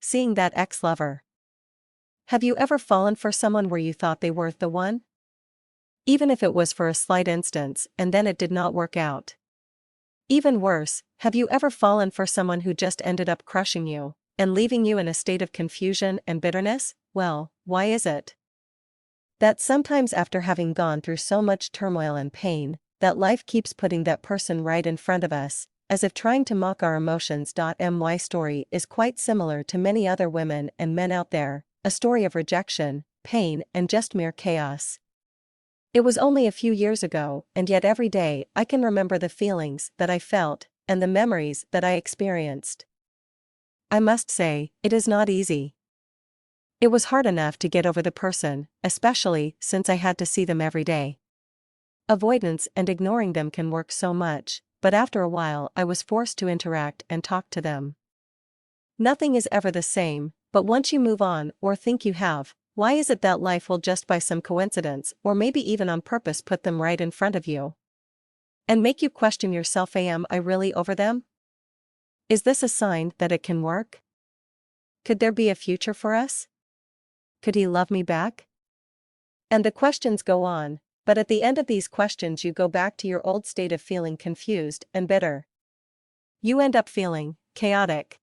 seeing that ex-lover. Have you ever fallen for someone where you thought they were the one? Even if it was for a slight instance and then it did not work out. Even worse, have you ever fallen for someone who just ended up crushing you and leaving you in a state of confusion and bitterness? Well, why is it that sometimes after having gone through so much turmoil and pain, that life keeps putting that person right in front of us, as if trying to mock our emotions? My story is quite similar to many other women and men out there, a story of rejection, pain, and just mere chaos. It was only a few years ago, and yet every day I can remember the feelings that I felt and the memories that I experienced. I must say, it is not easy. It was hard enough to get over the person, especially since I had to see them every day. Avoidance and ignoring them can work so much, but after a while I was forced to interact and talk to them. Nothing is ever the same, but once you move on or think you have, why is it that life will just by some coincidence or maybe even on purpose put them right in front of you and make you question yourself? Am I really over them? Is this a sign that it can work? Could there be a future for us? Could he love me back? And the questions go on, but at the end of these questions you go back to your old state of feeling confused and bitter. You end up feeling chaotic.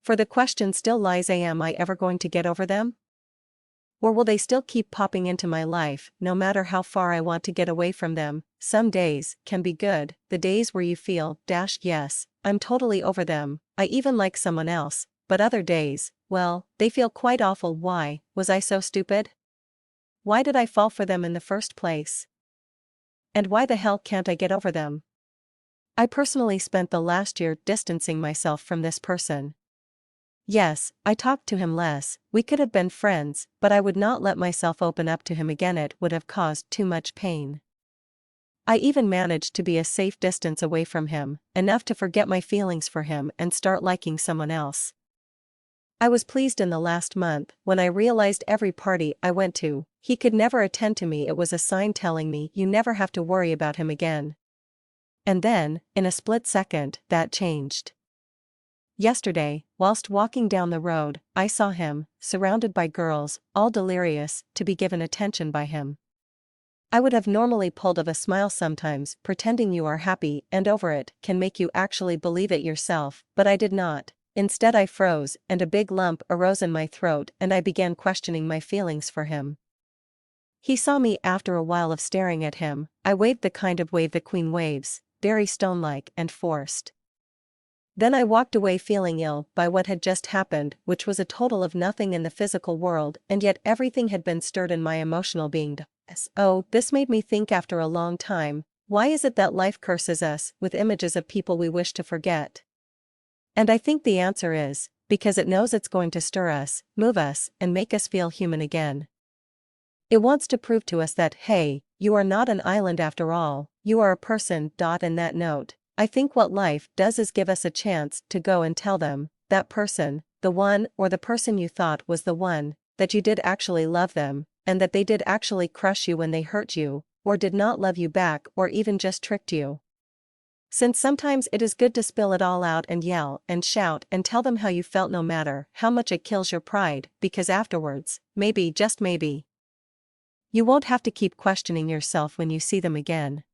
For the question still lies: am I ever going to get over them? Or will they still keep popping into my life no matter how far I want to get away from them? Some days can be good, the days where you feel, yes, I'm totally over them, I even like someone else, but other days, well, they feel quite awful. Why was I so stupid? Why did I fall for them in the first place? And why the hell can't I get over them? I personally spent the last year distancing myself from this person. Yes, I talked to him less, we could have been friends, but I would not let myself open up to him again. It would have caused too much pain. I even managed to be a safe distance away from him, enough to forget my feelings for him and start liking someone else. I was pleased in the last month when I realized every party I went to, he could never attend to me. It was a sign telling me you never have to worry about him again. And then, in a split second, that changed. Yesterday, whilst walking down the road, I saw him, surrounded by girls, all delirious to be given attention by him. I would have normally pulled off a smile sometimes. Pretending you are happy and over it can make you actually believe it yourself, but I did not. Instead I froze, and a big lump arose in my throat, and I began questioning my feelings for him. He saw me. After a while of staring at him, I waved the kind of wave the queen waves, very stone-like and forced. Then I walked away feeling ill by what had just happened, which was a total of nothing in the physical world, and yet everything had been stirred in my emotional being. Oh, this made me think after a long time, why is it that life curses us with images of people we wish to forget? And I think the answer is, because it knows it's going to stir us, move us, and make us feel human again. It wants to prove to us that, hey, you are not an island after all, you are a person. And that note, I think what life does is give us a chance to go and tell them, that person, the one or the person you thought was the one, that you did actually love them, and that they did actually crush you when they hurt you, or did not love you back, or even just tricked you. Since sometimes it is good to spill it all out and yell and shout and tell them how you felt, no matter how much it kills your pride, because afterwards, maybe, just maybe, you won't have to keep questioning yourself when you see them again.